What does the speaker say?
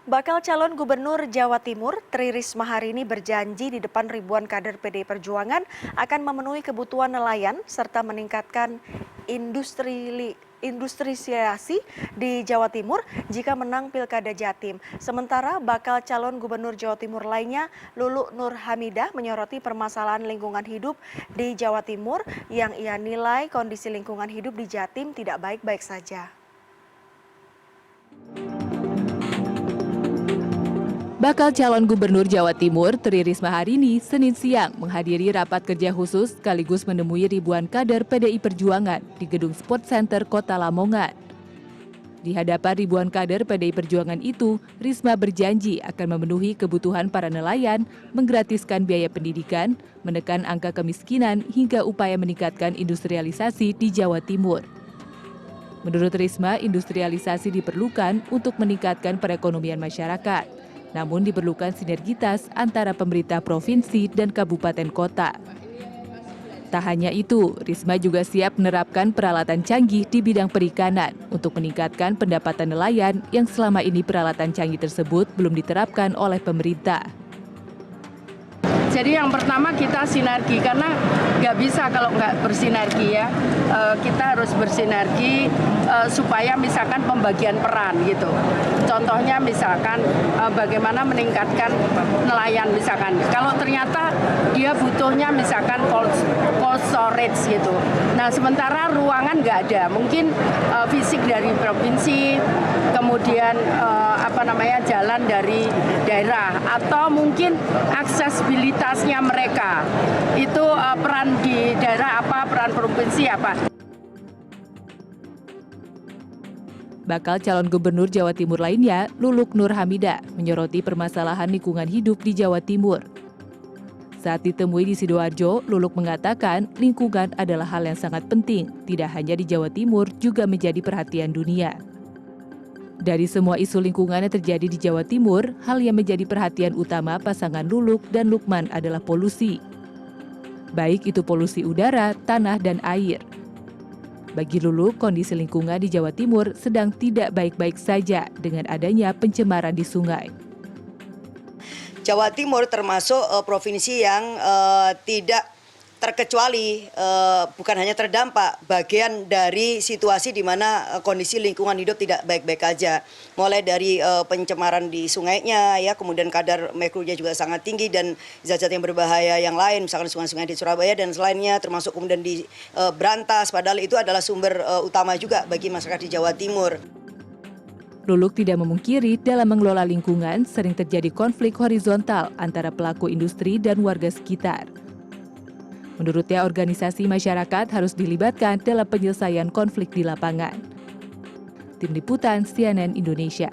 Bakal calon gubernur Jawa Timur, Tri Risma hari ini berjanji di depan ribuan kader PDI Perjuangan akan memenuhi kebutuhan nelayan serta meningkatkan industrialisasi di Jawa Timur jika menang Pilkada Jatim. Sementara bakal calon gubernur Jawa Timur lainnya, Luluk Nur Hamidah, menyoroti permasalahan lingkungan hidup di Jawa Timur yang ia nilai kondisi lingkungan hidup di Jatim tidak baik-baik saja. Bakal calon gubernur Jawa Timur, Tri Risma hari ini, Senin siang, menghadiri rapat kerja khusus sekaligus menemui ribuan kader PDI Perjuangan di Gedung Sport Center Kota Lamongan. Di hadapan ribuan kader PDI Perjuangan itu, Risma berjanji akan memenuhi kebutuhan para nelayan, menggratiskan biaya pendidikan, menekan angka kemiskinan, hingga upaya meningkatkan industrialisasi di Jawa Timur. Menurut Risma, industrialisasi diperlukan untuk meningkatkan perekonomian masyarakat. Namun diperlukan sinergitas antara pemerintah provinsi dan kabupaten kota. Tak hanya itu, Risma juga siap menerapkan peralatan canggih di bidang perikanan untuk meningkatkan pendapatan nelayan yang selama ini peralatan canggih tersebut belum diterapkan oleh pemerintah. Jadi yang pertama kita sinergi, karena nggak bisa kalau nggak bersinergi ya. Kita harus bersinergi supaya misalkan pembagian peran gitu. Contohnya misalkan bagaimana meningkatkan nelayan misalkan. Kalau ternyata dia butuhnya misalkan cold storage gitu. Nah sementara ruangan nggak ada, mungkin fisik dari provinsi, kemudian jalan dari daerah, atau mungkin aksesibilitasnya mereka itu peran di daerah apa, peran provinsi apa. Bakal calon gubernur Jawa Timur lainnya, Luluk Nur Hamidah, menyoroti permasalahan lingkungan hidup di Jawa Timur. Saat ditemui di Sidoarjo, Luluk mengatakan lingkungan adalah hal yang sangat penting, tidak hanya di Jawa Timur, juga menjadi perhatian dunia. Dari semua isu lingkungan yang terjadi di Jawa Timur, hal yang menjadi perhatian utama pasangan Luluk dan Lukman adalah polusi. Baik itu polusi udara, tanah, dan air. Bagi Luluk, kondisi lingkungan di Jawa Timur sedang tidak baik-baik saja dengan adanya pencemaran di sungai. Jawa Timur termasuk provinsi yang tidak terkecuali, bukan hanya terdampak, bagian dari situasi di mana kondisi lingkungan hidup tidak baik-baik aja. Mulai dari pencemaran di sungainya, ya, kemudian kadar merkurinya juga sangat tinggi dan zat-zat yang berbahaya yang lain, misalkan sungai-sungai di Surabaya dan selainnya, termasuk kemudian di Brantas, padahal itu adalah sumber utama juga bagi masyarakat di Jawa Timur. Luluk tidak memungkiri dalam mengelola lingkungan sering terjadi konflik horizontal antara pelaku industri dan warga sekitar. Menurutnya, organisasi masyarakat harus dilibatkan dalam penyelesaian konflik di lapangan. Tim Liputan CNN Indonesia.